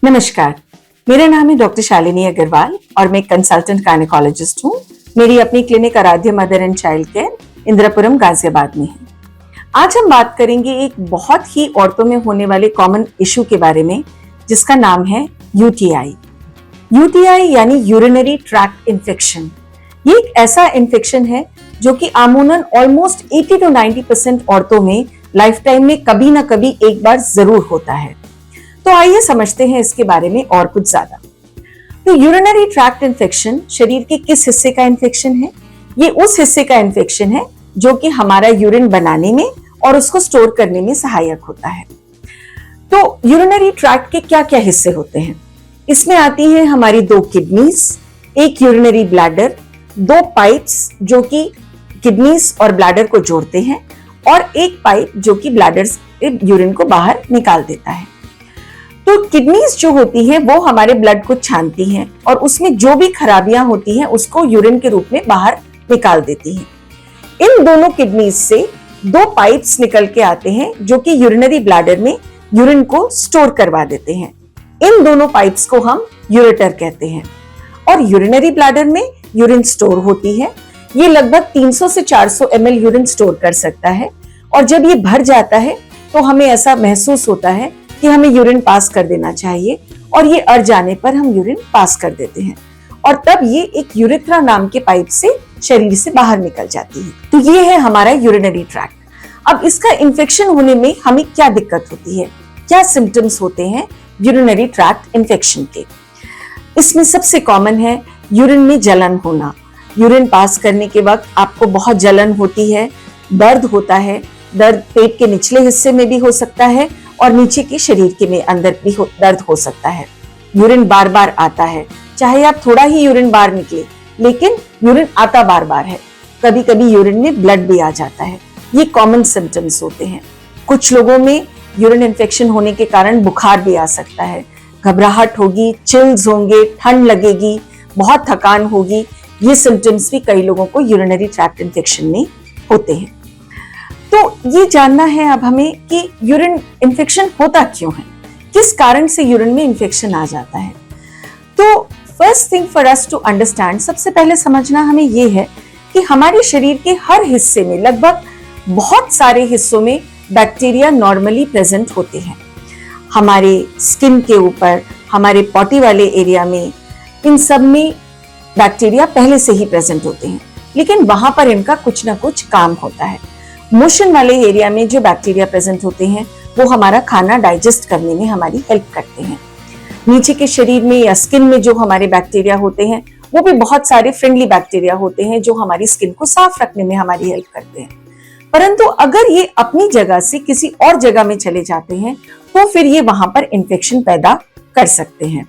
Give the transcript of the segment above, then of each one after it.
नमस्कार, मेरा नाम है डॉक्टर शालिनी अग्रवाल और मैं कंसल्टेंट गायनेकोलॉजिस्ट हूँ। मेरी अपनी क्लिनिक आराध्य mother and child care Indirapuram Ghaziabad में है। आज हम बात करेंगे एक बहुत ही औरतों में होने वाले कॉमन इशू के बारे में, जिसका नाम है यूटीआई। यूटीआई यानी यूरिनरी ट्रैक्ट इन्फेक्शन। ये एक ऐसा इन्फेक्शन है जो कि आमूनन ऑलमोस्ट 80 to 90% औरतों में लाइफ टाइम में कभी ना कभी एक बार जरूर होता है। तो आइए समझते हैं इसके बारे में और कुछ ज्यादा। तो यूरिनरी ट्रैक्ट इन्फेक्शन शरीर के किस हिस्से का इन्फेक्शन है? ये उस हिस्से का इन्फेक्शन है जो कि हमारा यूरिन बनाने में और उसको स्टोर करने में सहायक होता है। तो यूरिनरी ट्रैक्ट के क्या क्या हिस्से होते हैं? इसमें आती है हमारी 2 किडनीज, एक यूरिनरी ब्लैडर, 2 पाइप्स जो कि किडनीज और ब्लैडर को जोड़ते हैं और एक पाइप जो कि ब्लैडर से यूरिन को बाहर निकाल देता है। तो किडनीज जो होती हैं वो हमारे ब्लड को छानती हैं और उसमें जो भी खराबियां होती हैं उसको यूरिन के रूप में बाहर निकाल देती हैं। इन दोनों किडनीज से 2 पाइप्स निकल के आते हैं जो कि यूरिनरी ब्लैडर में यूरिन को स्टोर करवा देते हैं। इन दोनों पाइप्स को हम यूरेटर कहते हैं और यूरिनरी ब्लैडर में यूरिन स्टोर होती है। ये लगभग 300 से 400 ml यूरिन स्टोर कर सकता है और जब ये भर जाता है तो हमें ऐसा महसूस होता है कि हमें यूरिन पास कर देना चाहिए और ये अड़ जाने पर हम यूरिन पास कर देते हैं और तब ये एक यूरेथ्रा नाम के पाइप से शरीर से बाहर निकल जाती है। तो ये है हमारा यूरिनरी ट्रैक्ट। अब इसका इन्फेक्शन होने में हमें क्या दिक्कत होती है, क्या सिम्टम्स होते हैं यूरिनरी ट्रैक्ट इन्फेक्शन के? इसमें सबसे कॉमन है यूरिन में जलन होना। यूरिन पास करने के वक्त आपको बहुत जलन होती है, दर्द होता है। दर्द पेट के निचले हिस्से में भी हो सकता है और नीचे के शरीर के में अंदर भी दर्द हो सकता है। यूरिन बार बार आता है, चाहे आप थोड़ा ही यूरिन बाहर निकले, लेकिन यूरिन आता बार बार है। कभी कभी यूरिन में ब्लड भी आ जाता है। ये कॉमन सिम्टम्स होते हैं। कुछ लोगों में यूरिन इन्फेक्शन होने के कारण बुखार भी आ सकता है, घबराहट होगी, चिल्स होंगे, ठंड लगेगी, बहुत थकान होगी। ये सिम्टम्स भी कई लोगों को यूरिनरी ट्रैक्ट इन्फेक्शन में होते हैं। तो ये जानना है अब हमें कि यूरिन इन्फेक्शन होता क्यों है, किस कारण से यूरिन में इन्फेक्शन आ जाता है। तो first thing for us to understand, सबसे पहले समझना हमें ये है कि हमारे शरीर के हर हिस्से में, लगभग बहुत सारे हिस्सों में बैक्टीरिया नॉर्मली प्रेजेंट होते हैं। हमारे स्किन के ऊपर, हमारे पॉटी वाले एरिया में, इन सब में बैक्टीरिया पहले से ही प्रेजेंट होते हैं, लेकिन वहां पर इनका कुछ ना कुछ काम होता है। मोशन वाले एरिया में जो बैक्टीरिया प्रेजेंट होते हैं वो हमारा खाना डाइजेस्ट करने में हमारी हेल्प करते हैं। नीचे के शरीर में या स्किन में जो हमारे बैक्टीरिया होते हैं वो भी बहुत सारे फ्रेंडली बैक्टीरिया होते हैं जो हमारी स्किन को साफ रखने में हमारी हेल्प करते हैं। परंतु अगर ये अपनी जगह से किसी और जगह में चले जाते हैं तो फिर ये वहां पर इन्फेक्शन पैदा कर सकते हैं।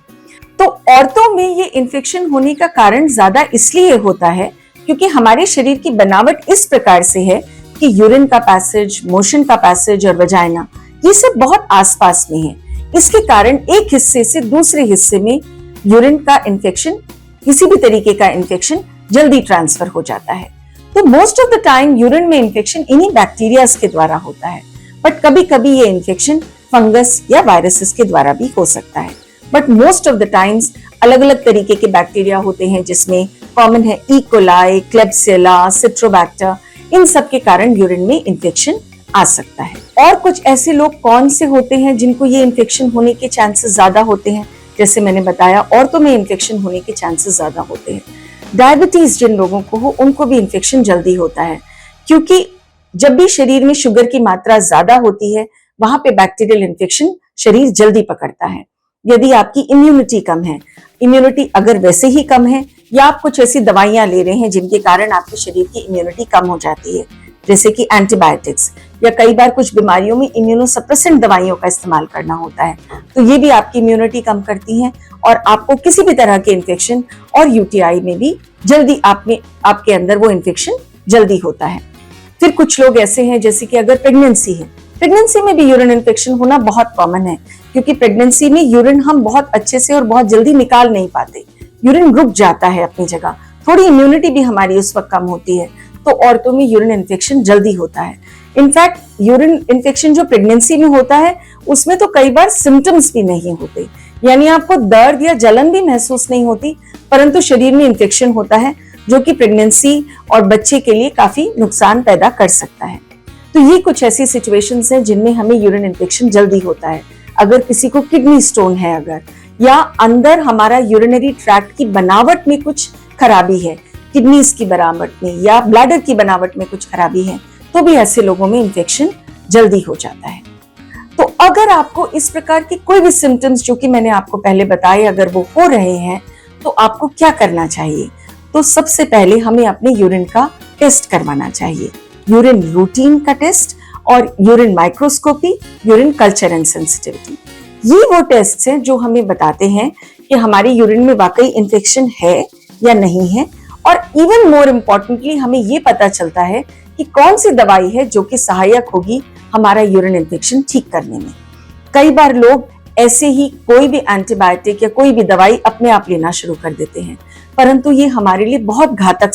तो औरतों में ये इन्फेक्शन होने का कारण ज्यादा इसलिए होता है क्योंकि हमारे शरीर की बनावट इस प्रकार से है कि यूरिन का पैसेज, मोशन का पैसेज और वजाइना ये सब बहुत आसपास में है। इसके कारण एक हिस्से से दूसरे हिस्से में यूरिन का इन्फेक्शन, किसी भी तरीके का इन्फेक्शन जल्दी ट्रांसफर हो जाता है। तो most of the time urine में इन्फेक्शन इन्हीं बैक्टीरियाज के द्वारा होता है, बट कभी कभी ये इन्फेक्शन फंगस या वायरसेस के द्वारा भी हो सकता है। But most of the times अलग अलग तरीके के बैक्टीरिया होते हैं, जिसमें कॉमन है ई कोलाई, क्लेब्सियला, सिट्रोबैक्टर। इन सब के कारण यूरिन में इन्फेक्शन आ सकता है। और कुछ ऐसे लोग कौन से होते हैं जिनको ये इन्फेक्शन होने के चांसेस ज्यादा होते हैं? जैसे मैंने बताया, औरतों में इन्फेक्शन होने के चांसेस ज्यादा होते हैं। डायबिटीज जिन लोगों को हो उनको भी इन्फेक्शन जल्दी होता है, क्योंकि जब भी शरीर में शुगर की मात्रा ज्यादा होती है वहां पे बैक्टीरियल इन्फेक्शन शरीर जल्दी पकड़ता है। यदि आपकी इम्यूनिटी कम है, इम्यूनिटी अगर वैसे ही कम है या आप कुछ ऐसी दवाइयां ले रहे हैं जिनके कारण आपके शरीर की इम्यूनिटी कम हो जाती है, जैसे कि एंटीबायोटिक्स, या कई बार कुछ बीमारियों में इम्यूनोसप्रेसेंट दवाइयों का इस्तेमाल करना होता है, तो ये भी आपकी इम्यूनिटी कम करती हैं और आपको किसी भी तरह के इन्फेक्शन और यूटीआई में भी जल्दी आपके अंदर वो इन्फेक्शन जल्दी होता है। फिर कुछ लोग ऐसे हैं जैसे कि अगर प्रेगनेंसी है, प्रेगनेंसी में भी यूरिन इन्फेक्शन होना बहुत कॉमन है, क्योंकि प्रेगनेंसी में यूरिन हम बहुत अच्छे से और बहुत जल्दी निकाल नहीं पाते, यूरिन रुक जाता है अपनी जगह, थोड़ी इम्यूनिटी भी हमारी उस वक्त कम होती है, तो औरतों में यूरिन इन्फेक्शन जल्दी होता है। इनफैक्ट यूरिन इन्फेक्शन जो प्रेगनेंसी में होता है उसमें तो कई बार सिम्टम्स भी नहीं होते, यानी आपको दर्द या जलन भी महसूस नहीं होती, परंतु शरीर में इन्फेक्शन होता है जो कि प्रेगनेंसी और बच्चे के लिए काफी नुकसान पैदा कर सकता है। तो ये कुछ ऐसी सिचुएशंस हैं जिनमें हमें यूरिन इन्फेक्शन जल्दी होता है। अगर किसी को किडनी स्टोन है अगर, या अंदर हमारा यूरिनरी ट्रैक्ट की बनावट में कुछ खराबी है, किडनीज की बनावट में या ब्लैडर की बनावट में कुछ खराबी है, तो भी ऐसे लोगों में इन्फेक्शन जल्दी हो जाता है। तो अगर आपको इस प्रकार के कोई भी सिम्टम्स जो कि मैंने आपको पहले बताए अगर वो हो रहे हैं, तो आपको क्या करना चाहिए? तो सबसे पहले हमें अपने यूरिन का टेस्ट करवाना चाहिए, यूरिन रूटीन का टेस्ट और urine microscopy, urine culture and sensitivity. ये वो टेस्ट हैं जो हमें बताते हैं कि हमारी यूरिन में वाकई इन्फेक्शन है या नहीं है, और इवन मोर इम्पोर्टेंटली हमें ये पता चलता है कि कौन सी दवाई है जो कि सहायक होगी हमारा यूरिन इन्फेक्शन ठीक करने में। कई बार लोग ऐसे ही कोई भी एंटीबायोटिक या कोई भी दवाई अपने आप लेना शुरू कर देते हैं, परंतु ये हमारे लिए बहुत घातक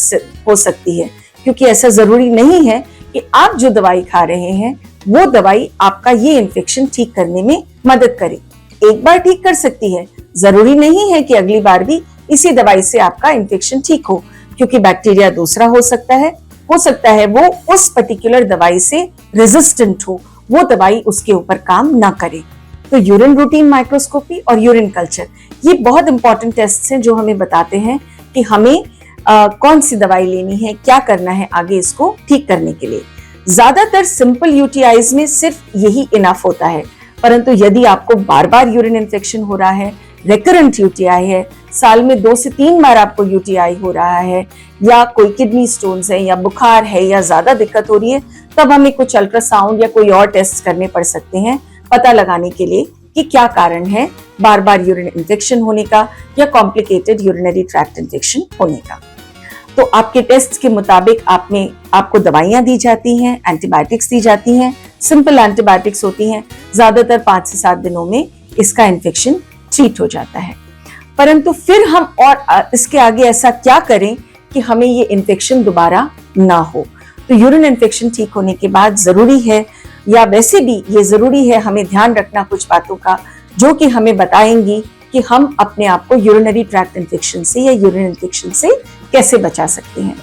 हो सकती है, क्योंकि ऐसा जरूरी नहीं है कि आप जो दवाई खा रहे हैं वो दवाई आपका ये इन्फेक्शन ठीक करने में मदद करे। एक बार ठीक कर सकती है, जरूरी नहीं है कि अगली बार भी इसी दवाई से आपका इन्फेक्शन ठीक हो, क्योंकि बैक्टीरिया दूसरा हो सकता है वो उस पर्टिकुलर दवाई से रेजिस्टेंट हो, वो दवाई उसके ऊपर काम ना करे। तो यूरिन रूटीन माइक्रोस्कोपी और यूरिन कल्चर ये बहुत इंपॉर्टेंट टेस्ट हैं जो हमें बताते हैं कि हमें कौन सी दवाई लेनी है, क्या करना है आगे इसको ठीक करने के लिए। ज्यादातर सिंपल यूटीआईज में सिर्फ यही इनफ होता है, परंतु यदि आपको बार बार यूरिन इन्फेक्शन हो रहा है, रेकरेंट यूटीआई है, साल में 2 से 3 बार आपको यूटीआई हो रहा है, या कोई किडनी स्टोन्स है, या बुखार है, या ज्यादा दिक्कत हो रही है, तब हमें कुछ अल्ट्रासाउंड या कोई और टेस्ट करने पड़ सकते हैं पता लगाने के लिए कि क्या कारण है बार बार यूरिन इन्फेक्शन होने का या कॉम्प्लिकेटेड यूरिनरी ट्रैक्ट इन्फेक्शन होने का। तो आपके टेस्ट के मुताबिक आपको दवाइयां दी जाती हैं, एंटीबायोटिक्स दी जाती हैं, सिंपल एंटीबायोटिक्स होती हैं, ज्यादातर 5 से 7 दिनों में इसका इन्फेक्शन ट्रीट हो जाता है। परंतु फिर हम और इसके आगे ऐसा क्या करें कि हमें ये इन्फेक्शन दोबारा ना हो। तो यूरिन इन्फेक्शन ठीक होने के बाद जरूरी है, या वैसे भी ये जरूरी है, हमें ध्यान रखना कुछ बातों का जो कि हमें बताएंगी कि हम अपने आप को यूरिनरी ट्रैक्ट इन्फेक्शन से या यूरिन इन्फेक्शन से कैसे बचा सकते हैं।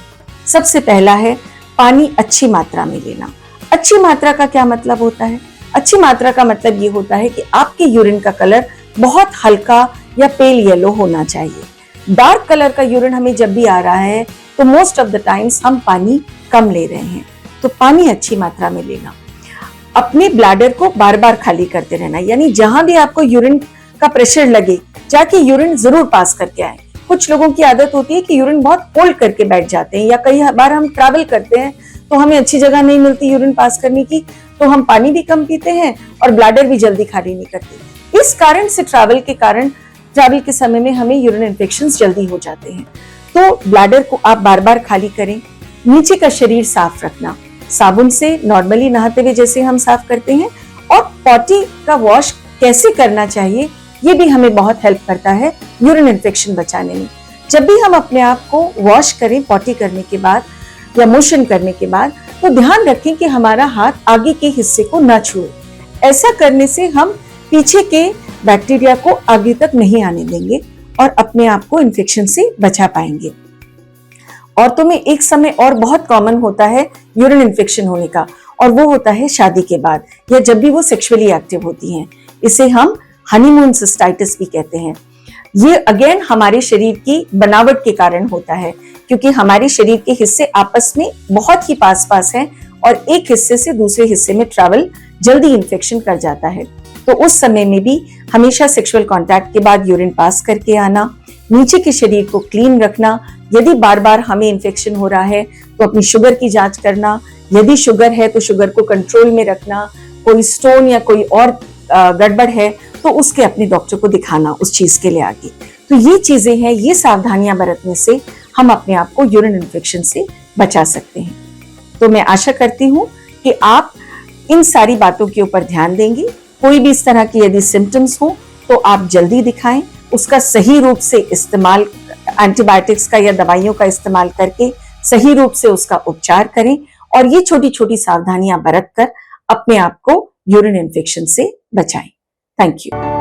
सबसे पहला है पानी अच्छी मात्रा में लेना। अच्छी मात्रा का क्या मतलब होता है? अच्छी मात्रा का मतलब ये होता है कि आपके यूरिन का कलर बहुत हल्का या पेल येलो होना चाहिए। डार्क कलर का यूरिन हमें जब भी आ रहा है तो मोस्ट ऑफ द टाइम्स हम पानी कम ले रहे हैं, तो पानी अच्छी मात्रा में लेना। अपने ब्लैडर को बार बार खाली करते रहना, यानी जहां भी आपको यूरिन का प्रेशर लगे जाके यूरिन जरूर पास करके आए। कुछ लोगों की आदत होती है कि यूरिन बहुत होल्ड करके बैठ जाते हैं, या कई बार हम ट्रैवल करते हैं तो हमें अच्छी जगह नहीं मिलती यूरिन पास करने की, तो हम पानी भी कम पीते हैं और ब्लैडर भी जल्दी खाली नहीं करते। इस कारण से ट्रैवल के समय में हमें यूरिन इन्फेक्शंस जल्दी हो जाते हैं। तो ब्लैडर को आप बार बार खाली करें। नीचे का शरीर साफ रखना, साबुन से नॉर्मली नहाते हुए जैसे हम साफ करते हैं, और पॉटी का वॉश कैसे करना चाहिए ये भी हमें बहुत हेल्प करता है यूरिन इन्फेक्शन बचाने में। जब भी हम अपने आप को वॉश करें पॉटी करने के बाद या मोशन करने के बाद, तो ध्यान रखें कि हमारा हाथ आगे के हिस्से को न छुए। ऐसा करने से हम पीछे के बैक्टीरिया को आगे तक नहीं आने देंगे और अपने आप को इन्फेक्शन से बचा पाएंगे। औरतों में एक समय और बहुत कॉमन होता है यूरिन इन्फेक्शन होने का, और वो होता है शादी के बाद या जब भी वो सेक्सुअली एक्टिव होती हैं। इसे हम हनीमून सिस्टाइटिस भी कहते हैं। ये अगेन हमारे शरीर की बनावट के कारण होता है, क्योंकि हमारे शरीर के हिस्से आपस में बहुत ही पास हैं और एक हिस्से से दूसरे हिस्से में ट्रैवल जल्दी इन्फेक्शन कर जाता है। तो उस समय में भी हमेशा सेक्सुअल कांटेक्ट के बाद यूरिन पास करके आना, नीचे के शरीर को क्लीन रखना। यदि बार बार हमें इन्फेक्शन हो रहा है तो अपनी शुगर की जांच करना, यदि शुगर है तो शुगर को कंट्रोल में रखना, कोई स्टोन या कोई और गड़बड़ है तो उसके अपने डॉक्टर को दिखाना उस चीज के लिए आगे। तो ये चीजें हैं, ये सावधानियां बरतने से हम अपने आप को यूरिन इन्फेक्शन से बचा सकते हैं। तो मैं आशा करती हूँ कि आप इन सारी बातों के ऊपर ध्यान देंगे। कोई भी इस तरह की यदि सिम्टम्स हो तो आप जल्दी दिखाएं, उसका सही रूप से इस्तेमाल, एंटीबायोटिक्स का या दवाइयों का इस्तेमाल करके सही रूप से उसका उपचार करें, और ये छोटी छोटी सावधानियां बरत कर अपने आप को यूरिन इन्फेक्शन से बचाएं। Thank you.